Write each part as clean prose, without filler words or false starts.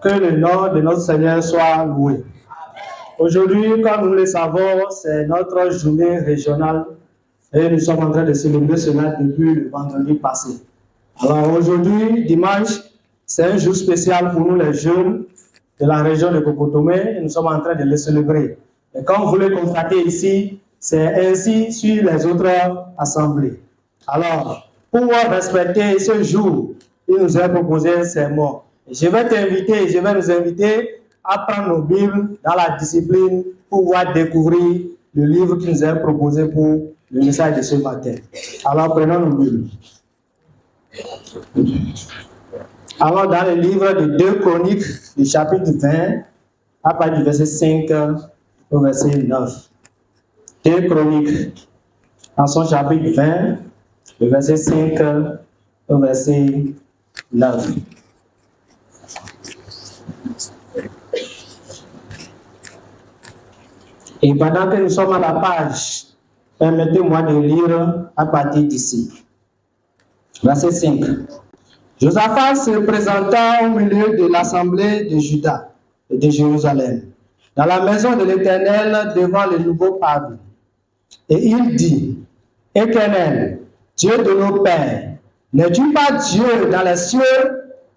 Que le nom de notre Seigneur soit loué. Aujourd'hui, comme nous le savons, c'est notre journée régionale et nous sommes en train de célébrer cela depuis le vendredi passé. Alors aujourd'hui, dimanche, c'est un jour spécial pour nous les jeunes de la région de Kokotomé et nous sommes en train de le célébrer. Et comme vous le constatez ici, c'est ainsi sur les autres assemblées. Alors, pour respecter ce jour, il nous est proposé ces mots. Je vais nous inviter à prendre nos Bibles dans la discipline pour pouvoir découvrir le livre qui nous est proposé pour le message de ce matin. Alors, prenons nos Bibles. Alors, dans le livre de 2 Chroniques, du chapitre 20, à partir du verset 5 au verset 9. 2 Chroniques, dans son chapitre 20, le verset 5 au verset 9. Et pendant que nous sommes à la page, permettez-moi de lire à partir d'ici. Verset 5. Josaphat se présenta au milieu de l'assemblée de Juda et de Jérusalem, dans la maison de l'Éternel devant le nouveau pavé. Et il dit, Éternel, Dieu de nos pères, n'es-tu pas Dieu dans les cieux,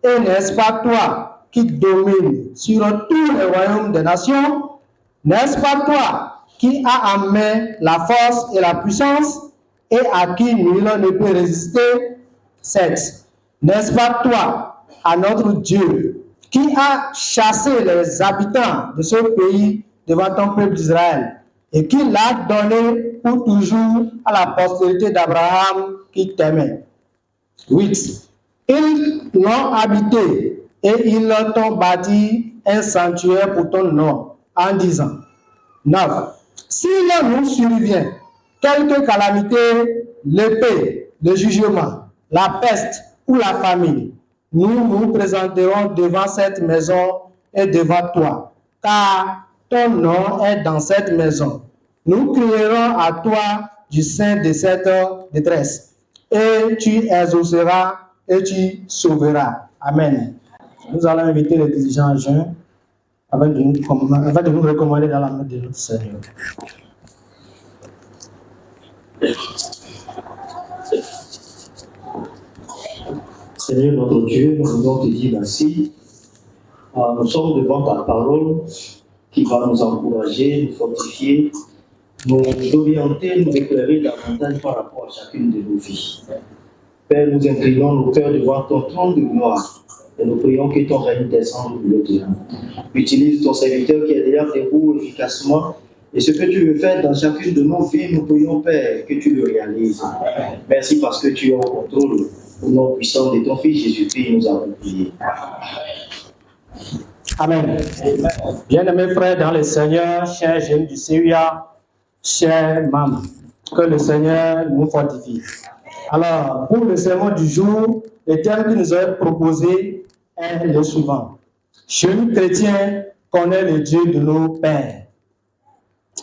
et n'est-ce pas toi qui domines sur tous les royaumes des nations? N'est-ce pas toi qui as en main la force et la puissance, et à qui nul ne peut résister? 7. N'est-ce pas toi, à notre Dieu, qui a chassé les habitants de ce pays devant ton peuple d'Israël, et qui l'a donné pour toujours à la postérité d'Abraham qui t'aimait? 8. Ils l'ont habité et ils t'ont bâti un sanctuaire pour ton nom, en disant, 9. S'il nous survient quelque calamité, l'épée, le jugement, la peste ou la famine, nous nous présenterons devant cette maison et devant toi, car ton nom est dans cette maison. Nous crierons à toi du sein de cette détresse, et tu exauceras et tu sauveras. Amen. Nous allons inviter les dirigeants à jeûner afin de nous recommander dans la main de notre Seigneur. Seigneur notre Dieu, nous voulons te dire merci. Nous sommes devant ta parole qui va nous encourager, nous fortifier, nous orienter, nous éclairer davantage par rapport à chacune de nos vies. Père, nous inclinons nos cœurs devant ton trône de gloire et nous prions que ton règne descende au milieu de nous. Utilise ton serviteur qui est derrière tes roues efficacement. Et ce que tu veux faire dans chacune de nos vies, nous prions, Père, que tu le réalises. Merci parce que tu es au contrôle. Au nom puissant de ton Fils Jésus-Christ, nous avons prié. Amen. Bien-aimés frères dans le Seigneur, chers jeunes du CUA, chers membres, que le Seigneur nous fortifie. Alors, pour le sermon du jour, le thème qui nous est proposé est le suivant. Jeune chrétien connaît le Dieu de nos pères.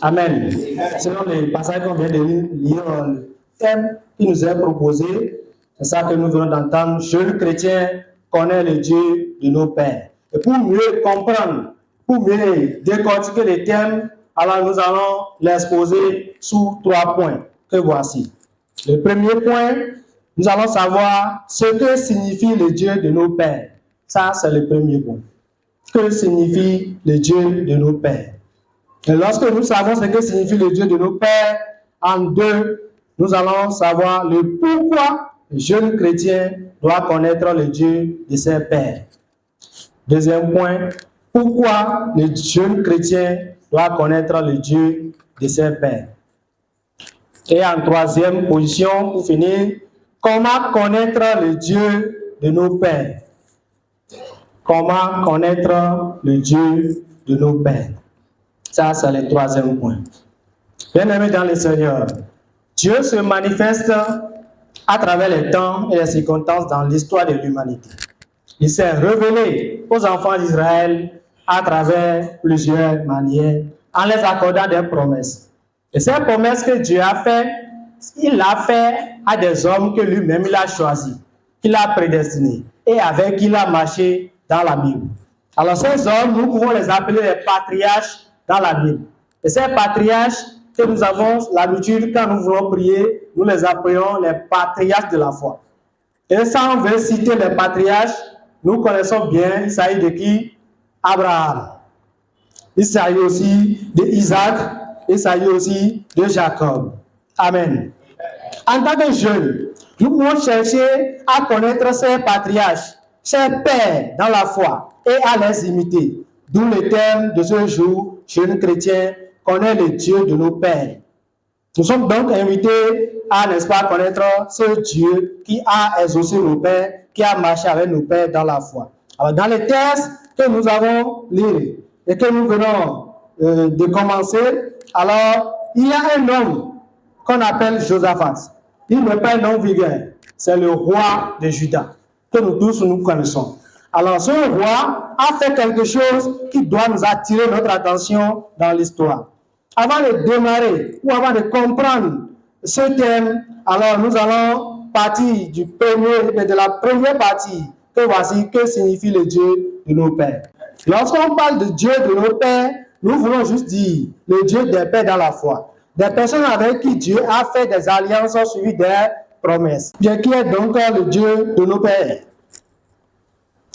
Amen. Selon les passages qu'on vient de lire, le thème qui nous est proposé, c'est ça que nous venons d'entendre. Jeune chrétien connaît le Dieu de nos pères. Et pour mieux comprendre, pour mieux décortiquer les thèmes, alors nous allons l'exposer sous 3 points que voici. Le premier point, nous allons savoir ce que signifie le Dieu de nos pères. Ça, c'est le premier point. Que signifie le Dieu de nos pères? Et lorsque nous savons ce que signifie le Dieu de nos pères, en 2, nous allons savoir le pourquoi le jeune chrétien doit connaître le Dieu de ses pères. Deuxième point, pourquoi le jeune chrétien doit connaître le Dieu de ses pères. Et en 3e position, pour finir, comment connaître le Dieu de nos pères. Comment connaître le Dieu de nos pères. Ça, c'est le 3e point. Bien-aimés dans le Seigneur, Dieu se manifeste à travers les temps et les circonstances dans l'histoire de l'humanité. Il s'est révélé aux enfants d'Israël à travers plusieurs manières, en les accordant des promesses. Et ces promesses que Dieu a faites, il l'a fait à des hommes que lui-même il a choisis, qu'il a prédestinés et avec qui il a marché dans la Bible. Alors ces hommes, nous pouvons les appeler les patriarches dans la Bible. Et ces patriarches que nous avons l'habitude, quand nous voulons prier, nous les appelons les patriarches de la foi. Et ça, on veut citer les patriarches, nous connaissons bien, il s'agit de qui? Abraham. Il s'agit aussi d'Isaac, il s'agit aussi de Jacob. Amen. En tant que jeunes, nous pouvons chercher à connaître ces patriarches, ces pères dans la foi et à les imiter. D'où le thème de ce jour, jeunes chrétiens, connaît le Dieu de nos pères. Nous sommes donc invités à, n'est-ce pas, connaître ce Dieu qui a exaucé nos pères, qui a marché avec nos pères dans la foi. Alors, dans les textes que nous avons lus et que nous venons de commencer, alors, il y a un homme qu'on appelle Josaphat. Il n'est pas un homme vulgaire, c'est le roi de Juda, que nous tous nous connaissons. Alors, ce roi a fait quelque chose qui doit nous attirer notre attention dans l'histoire. Avant de démarrer ou avant de comprendre ce thème, alors nous allons partir de la première partie, que voici, que signifie le Dieu de nos pères. Lorsqu'on parle de Dieu de nos pères, nous voulons juste dire le Dieu des pères dans la foi. Des personnes avec qui Dieu a fait des alliances suivies des promesses. Dieu qui est donc le Dieu de nos pères.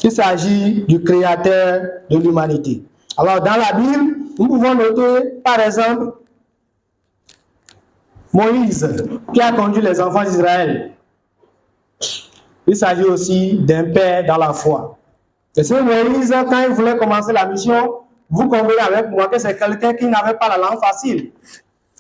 Il s'agit du créateur de l'humanité. Alors, dans la Bible, nous pouvons noter, par exemple, Moïse, qui a conduit les enfants d'Israël. Il s'agit aussi d'un père dans la foi. Et c'est Moïse, quand il voulait commencer la mission, vous convenez avec moi que c'est quelqu'un qui n'avait pas la langue facile.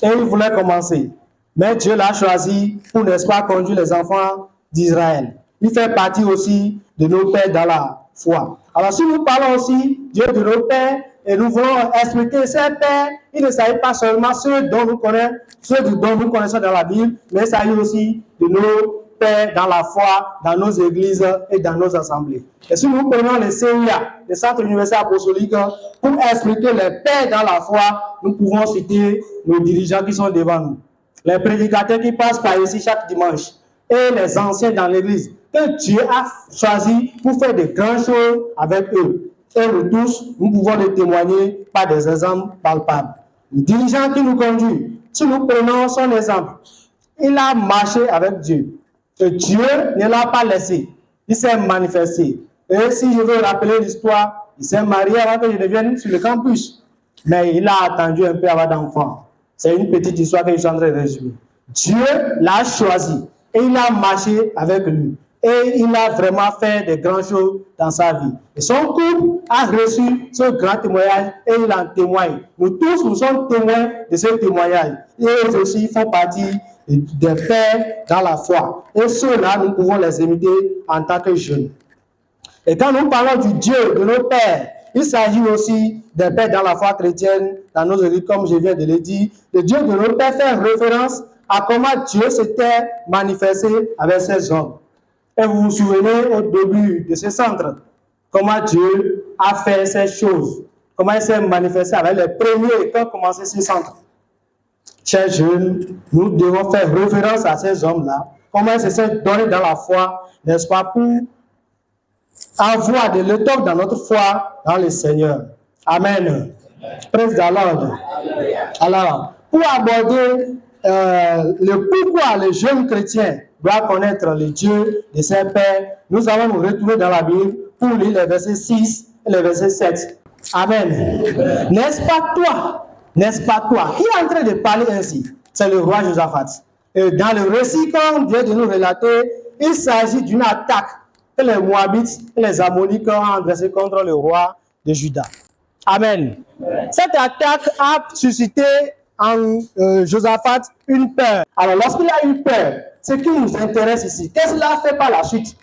Et il voulait commencer. Mais Dieu l'a choisi pour, n'est-ce pas, conduire les enfants d'Israël. Il fait partie aussi de nos pères dans la foi. Alors, si nous parlons aussi Dieu de nos pères, et nous voulons expliquer ces pères, il ne s'agit pas seulement ceux dont nous connaissons dans la Bible, mais il s'agit aussi de nos pères dans la foi, dans nos églises et dans nos assemblées. Et si nous prenons les CIA, les centres universitaires apostoliques, pour expliquer les pères dans la foi, nous pouvons citer nos dirigeants qui sont devant nous, les prédicateurs qui passent par ici chaque dimanche, et les anciens dans l'église, que Dieu a choisi pour faire de grandes choses avec eux. Et nous tous, nous pouvons les témoigner par des exemples palpables. Le dirigeant qui nous conduit, si nous prenons son exemple, il a marché avec Dieu. Et Dieu ne l'a pas laissé. Il s'est manifesté. Et si je veux rappeler l'histoire, il s'est marié avant que je ne vienne sur le campus. Mais il a attendu un peu avant d'enfant. C'est une petite histoire que je suis en train de résumer. Dieu l'a choisi et il a marché avec lui. Et il a vraiment fait de grandes choses dans sa vie. Et son couple a reçu ce grand témoignage et il en témoigne. Nous tous, nous sommes témoins de ce témoignage. Et eux aussi font partie des pères dans la foi. Et ceux-là, nous pouvons les imiter en tant que jeunes. Et quand nous parlons du Dieu de nos pères, il s'agit aussi des pères dans la foi chrétienne, dans nos églises, comme je viens de le dire. Le Dieu de nos pères fait référence à comment Dieu s'était manifesté avec ses hommes. Et vous vous souvenez au début de ce centre, comment Dieu a fait ces choses, comment il s'est manifesté avec les premiers qui ont commencé ce centre. Chers jeunes, nous devons faire référence à ces hommes-là, comment ils se sont donnés dans la foi, n'est-ce pas, pour avoir de l'étoffe dans notre foi dans le Seigneur. Amen. Praise the Lord. Alors, pour aborder le pourquoi les jeunes chrétiens doivent connaître le Dieu de ses pères, nous allons nous retrouver dans la Bible pour lire les versets 6 et les versets 7. Amen. N'est-ce pas toi qui est en train de parler ainsi? C'est le roi Josaphat. Et dans le récit qu'on vient de nous relater, il s'agit d'une attaque que les Moabites et les Ammonites ont adressée contre le roi de Juda. Amen. Cette attaque a suscité en Josaphat une peur. Alors, lorsqu'il a eu peur, ce qui nous intéresse ici, qu'est-ce qu'il a fait par la suite?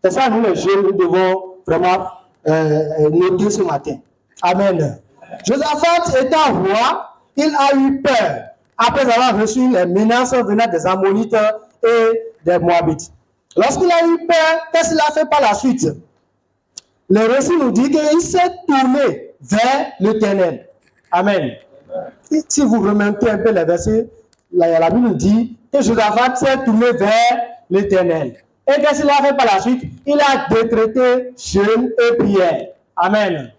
C'est ça, nous les jeunes, nous devons vraiment noter ce matin. Amen. Josaphat étant roi, il a eu peur après avoir reçu les menaces venant des Ammonites et des Moabites. Lorsqu'il a eu peur, qu'est-ce qu'il a fait par la suite? Le récit nous dit qu'il s'est tourné vers l'Éternel. Amen. Si vous remontez un peu les versets, la Bible nous dit que Josaphat s'est tourné vers l'Éternel. Et qu'est-ce qu'il a fait par la suite? Il a décrété jeûne et prière. Amen.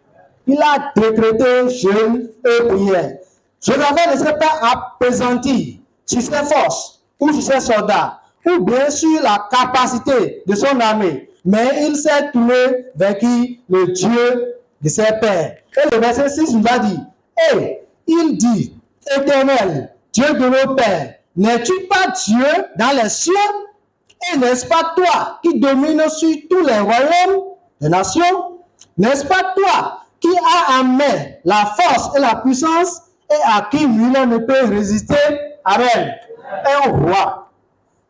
il a décrété jeûne et prière. Josaphat ne s'est pas appesanti sur ses forces ou sur ses soldats, ou bien sur la capacité de son armée, mais il s'est tourné vers qui? Le Dieu de ses pères. Et le verset 6 nous a dit, et il dit, Éternel, Dieu de nos pères, n'es-tu pas Dieu dans les cieux? Et n'est-ce pas toi qui domines sur tous les royaumes des nations? N'est-ce pas toi qui as en main la force et la puissance et à qui nul ne peut résister? Amen. Un roi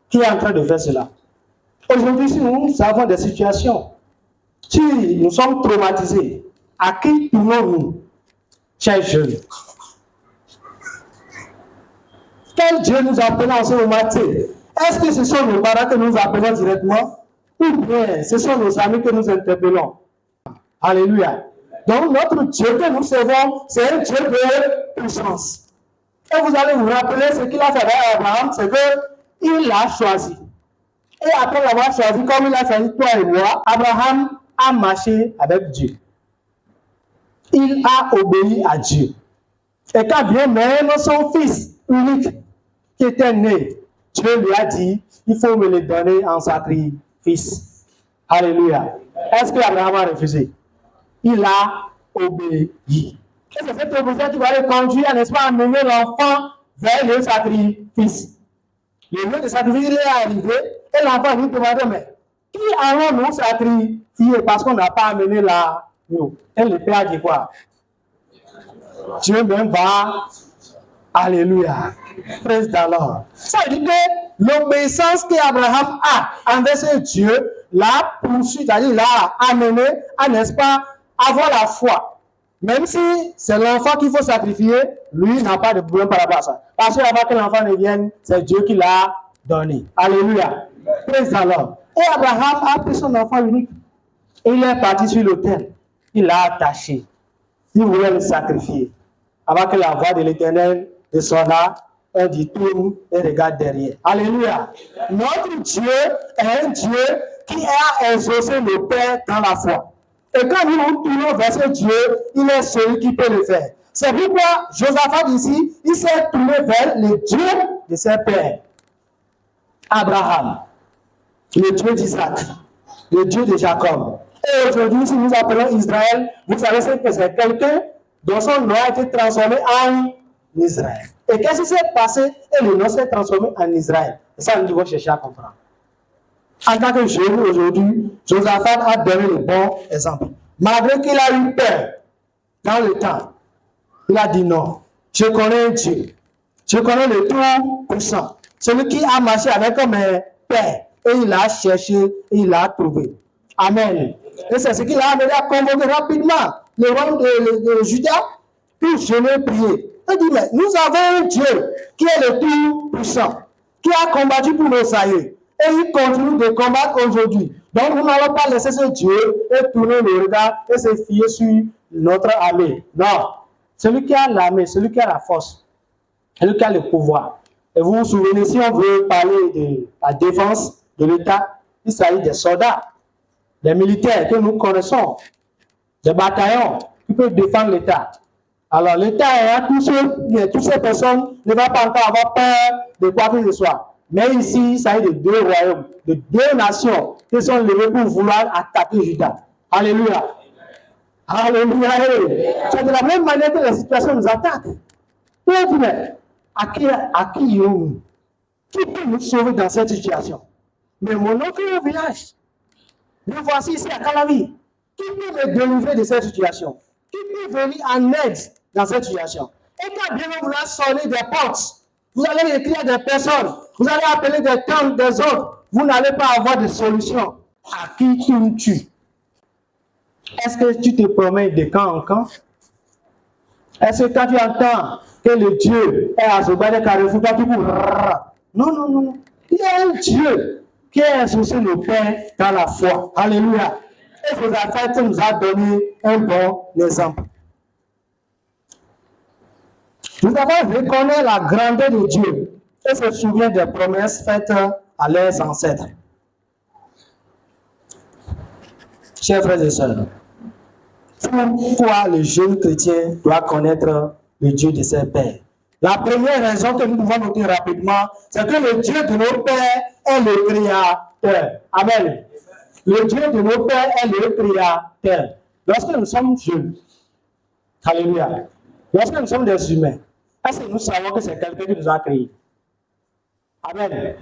qui est en train de faire cela. Aujourd'hui, si nous avons des situations, si nous sommes traumatisés, à qui tournons-nous, chers jeunes? Quel Dieu nous appelle en ce moment? Est-ce que ce sont nos parents que nous appelons directement? Ou bien ce sont nos amis que nous interpellons? Alléluia. Donc notre Dieu que nous servons, c'est un Dieu de puissance. Et vous allez vous rappeler ce qu'il a fait avec Abraham, c'est qu'il l'a choisi. Et après l'avoir choisi, comme il a choisi toi et moi, Abraham a marché avec Dieu. Il a obéi à Dieu. Et quand bien même son fils unique qui était né, Dieu lui a dit, il faut me le donner en sacrifice. Alléluia. Est-ce que Abraham a refusé? Il a obéi. Et c'est cette obéissance qui va le conduire, n'est-ce pas, à mener l'enfant vers le sacrifice. Le lieu de sacrifice, il est arrivé, et l'enfant lui demandait, mais qui allons-nous sacrifier parce qu'on n'a pas amené l'agneau? Et le père a dit quoi? Dieu même va. Alléluia. Praise the Lord. Ça veut dire que l'obéissance qu'Abraham a envers ce Dieu l'a poursuivi, c'est-à-dire l'a amené à, n'est-ce pas, avoir la foi. Même si c'est l'enfant qu'il faut sacrifier, lui n'a pas de problème par rapport à ça. Parce qu'avant que l'enfant ne vienne, c'est Dieu qui l'a donné. Alléluia. Praise the Lord. Et Abraham a pris son enfant unique. Et il est parti sur l'autel. Il l'a attaché. Il voulait le sacrifier. Avant que la voix de l'Éternel descenda, on dit tourne et regarde derrière. Alléluia. Notre Dieu est un Dieu qui a exaucé nos pères dans la foi. Et quand nous nous tournons vers ce Dieu, il est celui qui peut le faire. C'est pourquoi Josaphat ici, il s'est tourné vers le Dieu de ses pères. Abraham, le Dieu d'Isaac, le Dieu de Jacob. Et aujourd'hui, si nous appelons Israël, vous savez ce que c'est quelqu'un dont son nom a été transformé en Israël. Et qu'est-ce qui s'est passé? Et le nom s'est transformé en Israël. Et ça, nous devons chercher à comprendre. En tant que jeune aujourd'hui, Josaphat a donné le bon exemple. Malgré qu'il a eu peur dans le temps, il a dit non. Je connais un Dieu. Je connais le Tout-Puissant. Celui qui a marché avec mes pères. Et il a cherché et il a trouvé. Amen. Et c'est ce qu'il a amené à convoquer rapidement le roi de Juda pour jeûner et prier. Il dit, mais nous avons un Dieu qui est le Tout-Puissant, qui a combattu pour nos aïeux. Et il continue de combattre aujourd'hui. Donc nous n'allons pas laisser ce Dieu et tourner le regard et se fier sur notre armée. Non. Celui qui a l'armée, celui qui a la force, celui qui a le pouvoir. Et vous vous souvenez, si on veut parler de la défense de l'État, il s'agit des soldats, des militaires que nous connaissons, des bataillons qui peuvent défendre l'État. Alors l'État, toutes ces personnes ne vont pas encore avoir peur de quoi que ce soit. Mais ici, il s'agit de deux royaumes, de deux nations qui sont levées pour vouloir attaquer Juda. Alléluia. Alléluia. C'est de la même manière que les situations nous attaquent. Mais à qui irons-nous? Qui peut nous sauver dans cette situation? Mais mon oncle est au village. Me voici ici à Calavi. Qui peut me délivrer de cette situation? Qui peut venir en aide dans cette situation? Et quand bien vous voulez sonner des portes, vous allez écrire des personnes, vous allez appeler des tantes, des autres, vous n'allez pas avoir de solution. À qui tournes-tu? Est-ce que tu te promènes de camp en camp? Est-ce que quand tu entends que le Dieu est à ce bas de carrefour, toi tu cours? Non, non, non, non. Il y a un Dieu qui est associé nos pères dans la foi. Alléluia. Et Josaphat nous a donné un bon exemple. Josaphat reconnaît la grandeur de Dieu et se souvient des promesses faites à leurs ancêtres. Chers frères et sœurs, Pourquoi le jeune chrétien doit connaître le Dieu de ses pères? La première raison que nous pouvons noter rapidement, c'est que le Dieu de nos pères est le Créateur. Amen. Le Dieu de nos pères est le Créateur. Lorsque nous sommes jeunes, alléluia, lorsque nous sommes des humains, est-ce que nous savons que c'est quelqu'un qui nous a créés? Amen.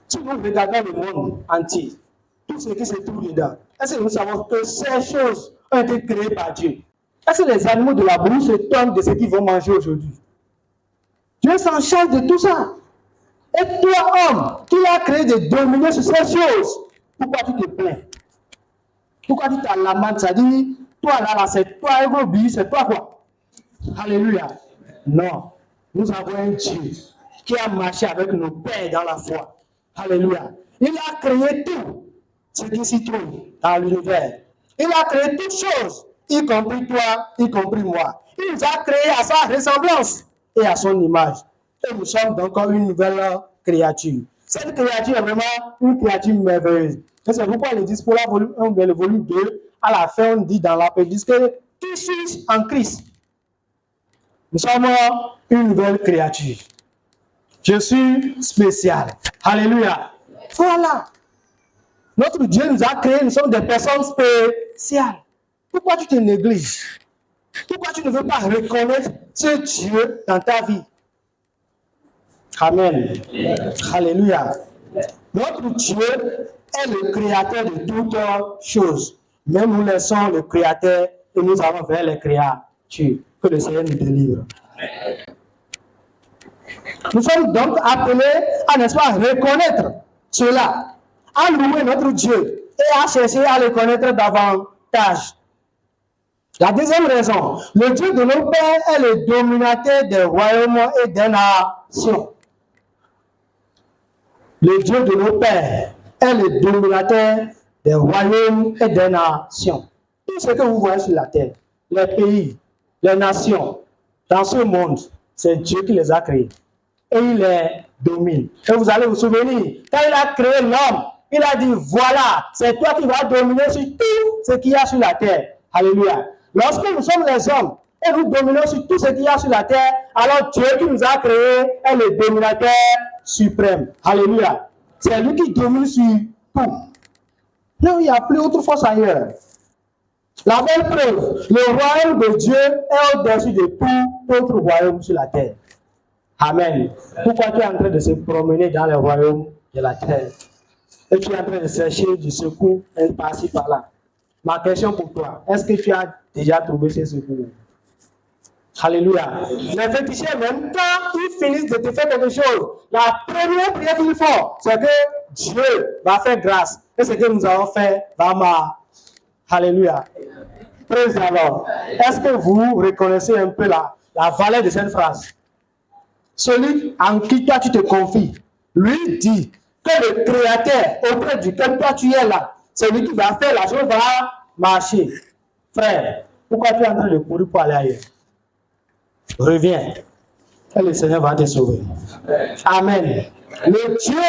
Si nous regardons le monde entier, tout ce qui se trouve dedans, est-ce que nous savons que ces choses ont été créées par Dieu? Est-ce que les animaux de la brousse se tombent de ce qu'ils vont manger aujourd'hui? Dieu s'en charge de tout ça. Et toi, homme, qui a créé de dominer sur ces choses, pourquoi tu te plains? Pourquoi tu t'as la main? Ça dit, toi là, c'est toi, c'est toi quoi? Alléluia. Non. Nous avons un Dieu qui a marché avec nos pères dans la foi. Alléluia. Il a créé tout ce qui s'y trouve dans l'univers. Il a créé toutes choses, y compris toi, y compris moi. Il nous a créés à sa ressemblance et à son image. Et nous sommes donc une nouvelle créature. Cette créature est vraiment une créature merveilleuse. Et c'est pourquoi le discours, volume 1, le volume 2, à la fin, on dit dans l'appendice que qui suis en Christ? Nous sommes une nouvelle créature. Je suis spécial. Alléluia. Voilà. Notre Dieu nous a créés, nous sommes des personnes spéciales. Pourquoi tu te négliges? Pourquoi tu ne veux pas reconnaître ce Dieu dans ta vie? Amen. Alléluia. Notre Dieu est le créateur de toutes choses. Mais nous laissons le créateur et nous allons vers les créatures. Que le Seigneur nous délivre. Nous sommes donc appelés à, n'est-ce pas, reconnaître cela, à louer notre Dieu et à chercher à le connaître davantage. La deuxième raison, le Dieu de nos pères est le dominateur des royaumes et des nations. Le Dieu de nos pères est le dominateur des royaumes et des nations. Tout ce que vous voyez sur la terre, les pays, les nations, dans ce monde, c'est Dieu qui les a créés. Et il les domine. Et vous allez vous souvenir, quand il a créé l'homme, il a dit, voilà, c'est toi qui vas dominer sur tout ce qu'il y a sur la terre. Alléluia. Lorsque nous sommes les hommes et nous dominons sur tout ce qu'il y a sur la terre, alors Dieu qui nous a créés est le dominateur suprême. Alléluia. C'est lui qui domine sur tout. Non, il n'y a plus autre force ailleurs. La belle preuve, le royaume de Dieu est au-dessus de tout autre royaume sur la terre. Amen. Pourquoi tu es en train de se promener dans le royaume de la terre et tu es en train de chercher du secours par-ci par-là? Ma question pour toi, est-ce que tu as déjà trouvé ce secours? Alléluia. Les féticheurs, même quand ils finissent de te faire quelque chose, la première prière qu'ils font, c'est que Dieu va faire grâce. Et ce que nous avons fait va marcher. Alléluia. Praise the Lord. Est-ce que vous reconnaissez un peu la valeur de cette phrase? Celui en qui toi tu te confies, lui dit que le Créateur auprès duquel toi tu es là, celui qui va faire la chose va marcher. Frère, pourquoi tu es en train de courir pour aller ailleurs? Reviens. Et le Seigneur va te sauver. Amen. Le Dieu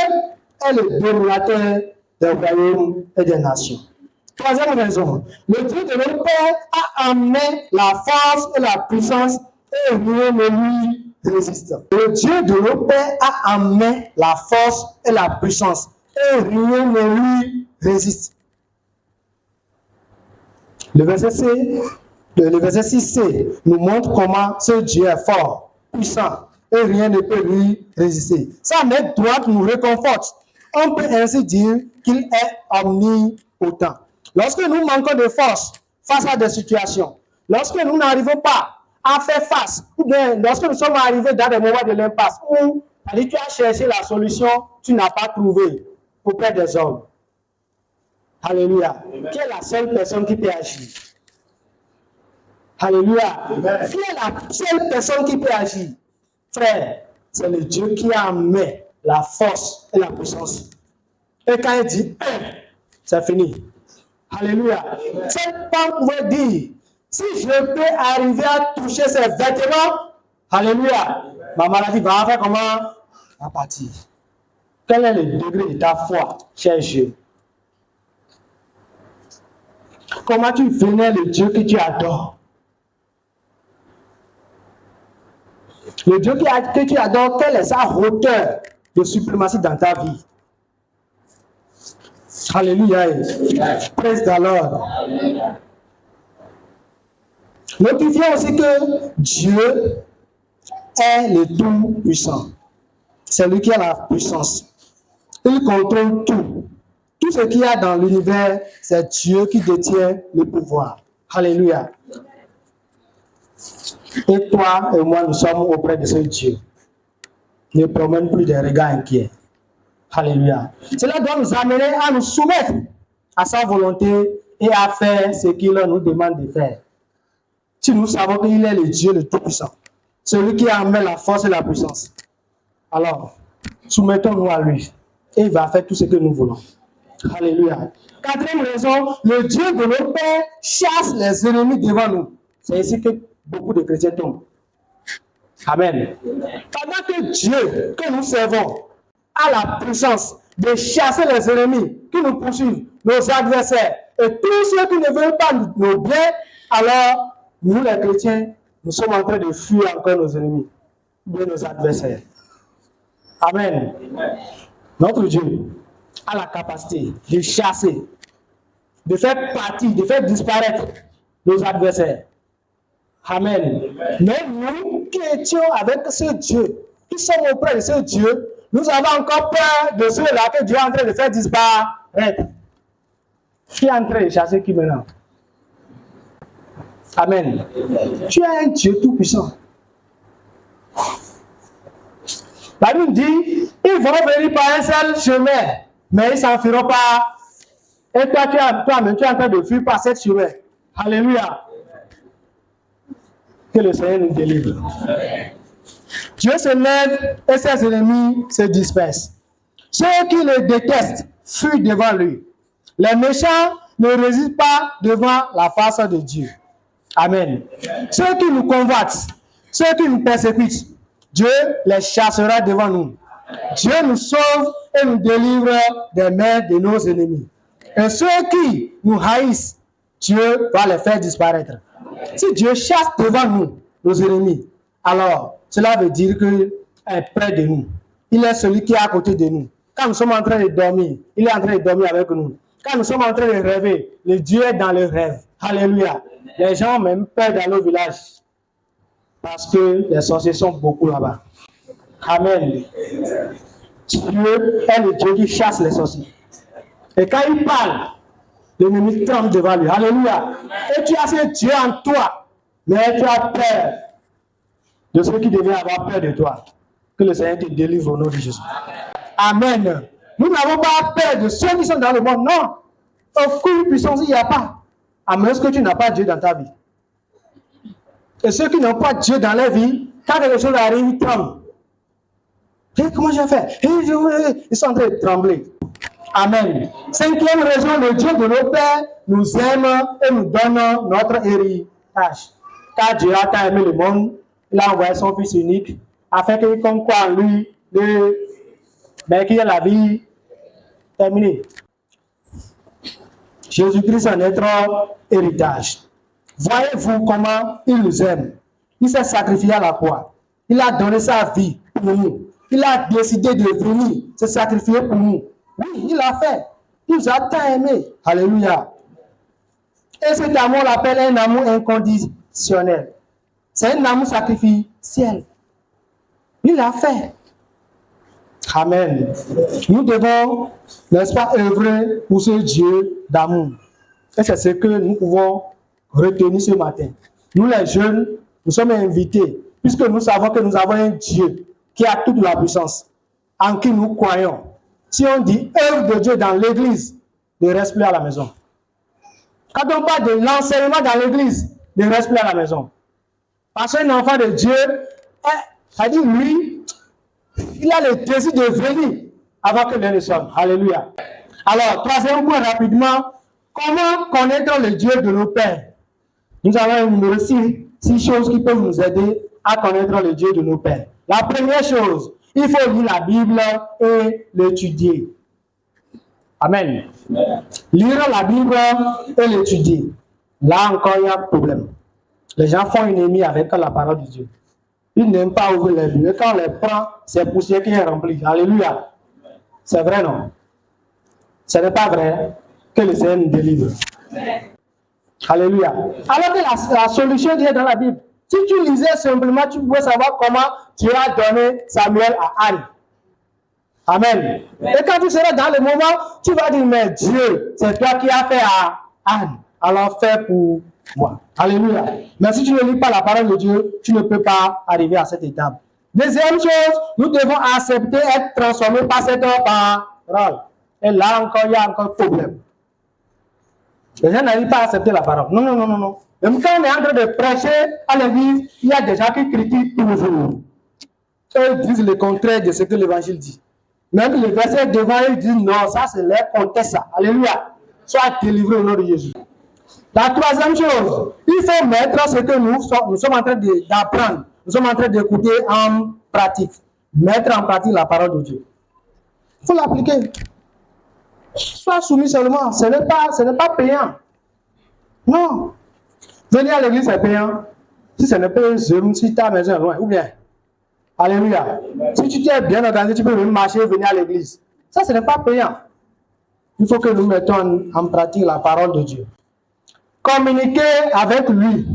est le dominateur des royaumes et des nations. Troisième raison, le Dieu de nos pères a amené la force et la puissance et rien ne lui résiste. Le Dieu de nos pères a amené la force et la puissance et rien ne lui résiste. Le verset 6c nous montre comment ce Dieu est fort, puissant et rien ne peut lui résister. Sa main droite nous réconforte. On peut ainsi dire qu'il est omnipotent. Lorsque nous manquons de force face à des situations, lorsque nous n'arrivons pas à faire face, ou bien lorsque nous sommes arrivés dans des moments de l'impasse, où tu as cherché la solution, tu n'as pas trouvé auprès des hommes. Alléluia. Qui est la seule personne qui peut agir? Alléluia. Qui est la seule personne qui peut agir? Frère, c'est le Dieu qui a amené la force et la puissance. Et quand il dit c'est fini. Alléluia. Cette femme pouvait dire, si je peux arriver à toucher ses vêtements, alléluia, ma maladie va faire comment? Va partir. Quel est le degré de ta foi, cher Dieu? Comment tu vénères le Dieu que tu adores? Le Dieu que tu adores, quelle est sa hauteur de suprématie dans ta vie? Alléluia. Praise the Lord. Notifions aussi que Dieu est le Tout-Puissant. C'est lui qui a la puissance. Il contrôle tout. Tout ce qu'il y a dans l'univers, c'est Dieu qui détient le pouvoir. Alléluia. Et toi et moi, nous sommes auprès de ce Dieu. Ne promène plus des regards inquiets. Alléluia. Cela doit nous amener à nous soumettre à sa volonté et à faire ce qu'il nous demande de faire. Si nous savons qu'il est le Dieu le Tout-Puissant, celui qui a la force et la puissance, alors soumettons-nous à lui et il va faire tout ce que nous voulons. Alléluia. Quatrième raison, le Dieu de nos pères chasse les ennemis devant nous. C'est ici que beaucoup de chrétiens tombent. Amen. Pendant que Dieu que nous servons a la puissance de chasser les ennemis qui nous poursuivent, nos adversaires et tous ceux qui ne veulent pas nos biens, alors nous les chrétiens, nous sommes en train de fuir encore nos ennemis, bien nos adversaires. Amen. Notre Dieu a la capacité de chasser, de faire partie, de faire disparaître nos adversaires. Amen. Mais nous qui étions avec ce Dieu, qui sommes auprès de ce Dieu, nous avons encore peur de ceux-là que Dieu est en train de faire disparaître. Qui est en train de chasser qui maintenant? Amen. Tu es un Dieu tout-puissant. La Bible dit, ils vont venir par un seul chemin, mais ils ne s'enfuiront pas. Et toi, tu es en train de fuir par cette chemin. Alléluia. Que le Seigneur nous délivre. Dieu se lève et ses ennemis se dispersent. Ceux qui le détestent fuient devant lui. Les méchants ne résistent pas devant la face de Dieu. Amen. Ceux qui nous convoitent, ceux qui nous persécutent, Dieu les chassera devant nous. Dieu nous sauve et nous délivre des mains de nos ennemis. Et ceux qui nous haïssent, Dieu va les faire disparaître. Si Dieu chasse devant nous nos ennemis, alors cela veut dire qu'il est près de nous. Il est celui qui est à côté de nous. Quand nous sommes en train de dormir, il est en train de dormir avec nous. Quand nous sommes en train de rêver, le Dieu est dans le rêve. Alléluia. Les gens ont même peur dans nos villages parce que les sorciers sont beaucoup là-bas. Amen. Dieu est le Dieu qui chasse les sorciers. Et quand il parle, l'ennemi tremble devant lui. Alléluia. Et tu as ce Dieu en toi, mais tu as peur de ceux qui devaient avoir peur de toi. Que le Seigneur te délivre au nom de Jésus. Amen. Nous n'avons pas peur de ceux qui sont dans le monde. Non. Aucune puissance, il n'y a pas. À moins que tu n'as pas Dieu dans ta vie. Et ceux qui n'ont pas Dieu dans leur vie, quand quelque chose arrive, ils tremblent. Et comment j'ai fait? Ils sont en train de trembler. Amen. Cinquième raison, le Dieu de nos pères nous aime et nous donne notre héritage. Car Dieu a tant aimé le monde, il a envoyé son Fils unique, afin que quiconque croit en lui, qu'il ait la vie terminée. Jésus-Christ est notre héritage. Voyez-vous comment il nous aime. Il s'est sacrifié à la croix. Il a donné sa vie pour nous. Il a décidé de venir se sacrifier pour nous. Oui, il l'a fait. Il nous a tant aimés. Alléluia. Et cet amour, on l'appelle un amour inconditionnel. C'est un amour sacrificiel. Il l'a fait. Amen. Nous devons, n'est-ce pas, œuvrer pour ce Dieu d'amour. Et c'est ce que nous pouvons retenir ce matin. Nous les jeunes, nous sommes invités, puisque nous savons que nous avons un Dieu qui a toute la puissance, en qui nous croyons. Si on dit œuvre de Dieu dans l'église, ne reste plus à la maison. Quand on parle de l'enseignement dans l'église, ne reste plus à la maison. Parce qu'un enfant de Dieu, ça dit lui, il a le désir de venir avant que l'un ne sonne. Alléluia. Alors, troisième point rapidement, comment connaître le Dieu de nos pères? Nous avons un numéro 6 choses qui peuvent nous aider à connaître le Dieu de nos pères. La première chose, il faut lire la Bible et l'étudier. Amen. Lire la Bible et l'étudier. Là encore, il y a un problème. Les gens font une ennemie avec la parole de Dieu. Ils n'aiment pas ouvrir les Bibles. Et quand on les prend, c'est poussière qui est remplie. Alléluia. C'est vrai, non? Ce n'est pas vrai que le Seigneur nous délivre. Alléluia. Alors que la solution est dans la Bible. Si tu lisais simplement, tu pouvais savoir comment Dieu a donné Samuel à Anne. Amen. Et quand tu seras dans le moment, tu vas dire, mais Dieu, c'est toi qui as fait à Anne. Alors fais pour moi. Alléluia. Mais si tu ne lis pas la parole de Dieu, tu ne peux pas arriver à cette étape. Deuxième chose, nous devons accepter être transformés par cette parole. Et là encore, il y a encore problème. Les gens n'arrivent pas à accepter la parole. Non, non, non, non, non. Même quand on est en train de prêcher à l'église, il y a des gens qui critiquent toujours. Eux disent le contraire de ce que l'évangile dit. Même le verset devant, ils disent non, ça c'est leur conteste ça. Alléluia. Sois délivré au nom de Jésus. La troisième chose, il faut mettre ce que nous sommes en train d'apprendre, nous sommes en train d'écouter en pratique. Mettre en pratique la parole de Dieu. Il faut l'appliquer. Sois soumis seulement. Ce n'est pas payant. Non. Venir à l'église, c'est payant. Si ce n'est pas si ta maison est loin, ou bien. Alléluia. Si tu t'es bien organisé, tu peux même marcher, venir à l'église. Ça, ce n'est pas payant. Il faut que nous mettons en pratique la parole de Dieu. Communiquer avec lui.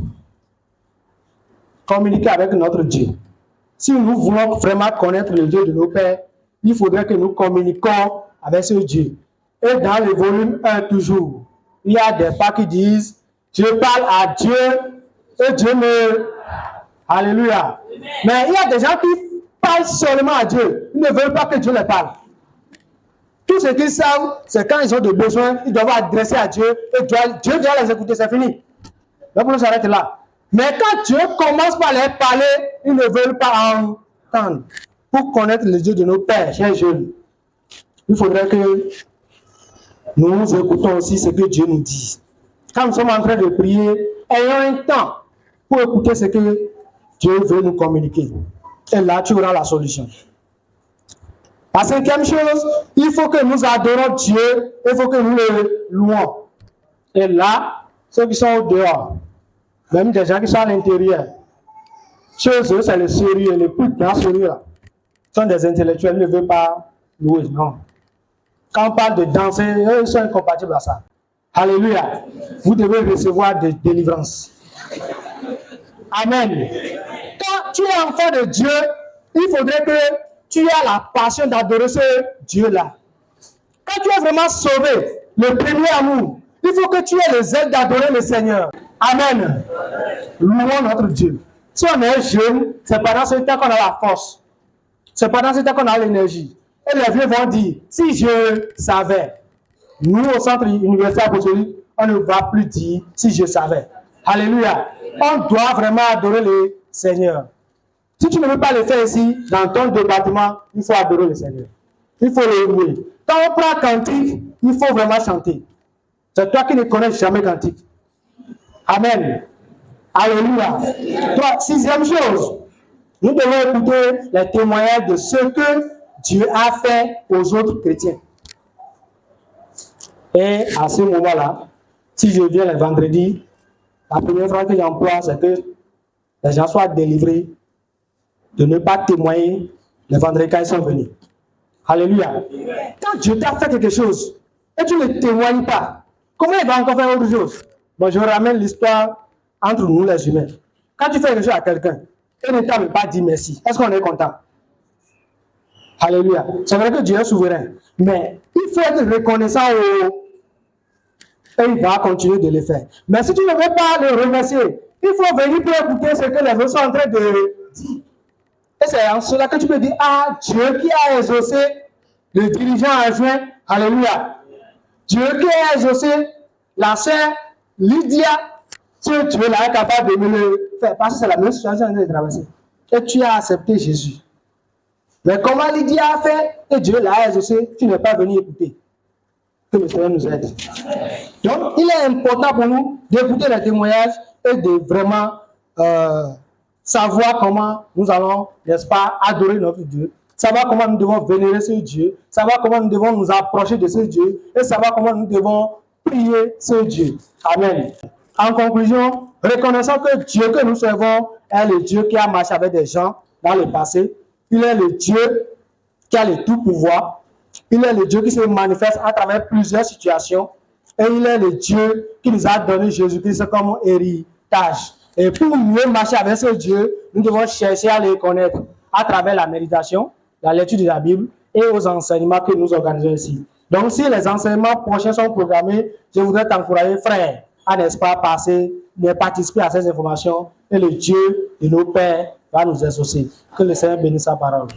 Communiquer avec notre Dieu. Si nous voulons vraiment connaître le Dieu de nos pères, il faudrait que nous communiquions avec ce Dieu. Et dans le volume 1 toujours, il y a des pas qui disent, je parle à Dieu et Dieu me... Alléluia. Mais il y a des gens qui parlent seulement à Dieu. Ils ne veulent pas que Dieu les parle. Tout ce qu'ils savent, c'est quand ils ont des besoins, ils doivent adresser à Dieu et Dieu doit les écouter, c'est fini. Donc on s'arrête là. Mais quand Dieu commence par les parler, ils ne veulent pas entendre. Pour connaître le Dieu de nos pères, chers jeunes, il faudrait que nous écoutons aussi ce que Dieu nous dit. Quand nous sommes en train de prier, ayons un temps pour écouter ce que Dieu veut nous communiquer. Et là, tu auras la solution. La cinquième chose, il faut que nous adorons Dieu, il faut que nous le louons. Et là, ceux qui sont au dehors, même des gens qui sont à l'intérieur, chez eux, c'est le sérieux, le plus grand sérieux là. Ce sont des intellectuels, ils ne veulent pas louer, non. Quand on parle de danser, eux sont incompatibles à ça. Alléluia. Vous devez recevoir des délivrances. Amen. Quand tu es enfant de Dieu, il faudrait que tu aies la passion d'adorer ce Dieu-là. Quand tu es vraiment sauvé, le premier amour, il faut que tu aies le zèle d'adorer le Seigneur. Amen. Louons notre Dieu. Si on est jeune, c'est pendant ce temps qu'on a la force. C'est pendant ce temps qu'on a l'énergie. Et les vieux vont dire, si je savais, nous au centre universitaire apostolique, on ne va plus dire, si je savais. Alléluia. On doit vraiment adorer le Seigneur. Si tu ne veux pas le faire ici, dans ton département, il faut adorer le Seigneur. Il faut le louer. Quand on prend cantique, il faut vraiment chanter. C'est toi qui ne connais jamais cantique. Amen. Alléluia. Sixième chose, nous devons écouter les témoignages de ce que Dieu a fait aux autres chrétiens. Et à ce moment-là, si je viens le vendredi, la première phrase que j'emploie, c'est que les gens soient délivrés de ne pas témoigner le vendredi quand ils sont venus. Alléluia. Quand Dieu t'a fait quelque chose et tu ne témoignes pas, comment il va encore faire autre chose? Bon, je ramène l'histoire entre nous les humains. Quand tu fais quelque chose à quelqu'un et ne t'a même pas dit merci, est-ce qu'on est content? Alléluia. C'est vrai que Dieu est souverain, mais il faut être reconnaissant et il va continuer de le faire. Mais si tu ne veux pas le remercier, il faut venir pour écouter ce que les autres sont en train de dire. Et c'est en cela que tu peux dire, ah, Dieu qui a exaucé le dirigeant adjoint, alléluia. Dieu qui a exaucé la sœur Lydia, ce Dieu-là est capable de me le faire. Parce que c'est la même situation que j'ai traversée. Et tu as accepté Jésus. Mais comment Lydia a fait et Dieu l'a exaucé, tu n'es pas venu écouter. Que le Seigneur nous aide. Donc, il est important pour nous d'écouter les témoignages et de vraiment savoir comment nous allons, n'est-ce pas, adorer notre Dieu savoir comment nous devons vénérer ce Dieu, savoir comment nous devons nous approcher de ce Dieu et savoir comment nous devons prier ce Dieu. Amen. En conclusion, reconnaissons que Dieu que nous servons est le Dieu qui a marché avec des gens dans le passé. Il est le Dieu qui a le tout pouvoir. Il est le Dieu qui se manifeste à travers plusieurs situations. Et il est le Dieu qui nous a donné Jésus-Christ comme héritage. Et pour mieux marcher avec ce Dieu, nous devons chercher à le connaître à travers la méditation, la lecture de la Bible et aux enseignements que nous organisons ici. Donc, si les enseignements prochains sont programmés, je voudrais t'encourager, frère, à n'est-ce pas participer à ces informations et le Dieu de nos pères va nous exaucer. Que le Seigneur bénisse sa parole.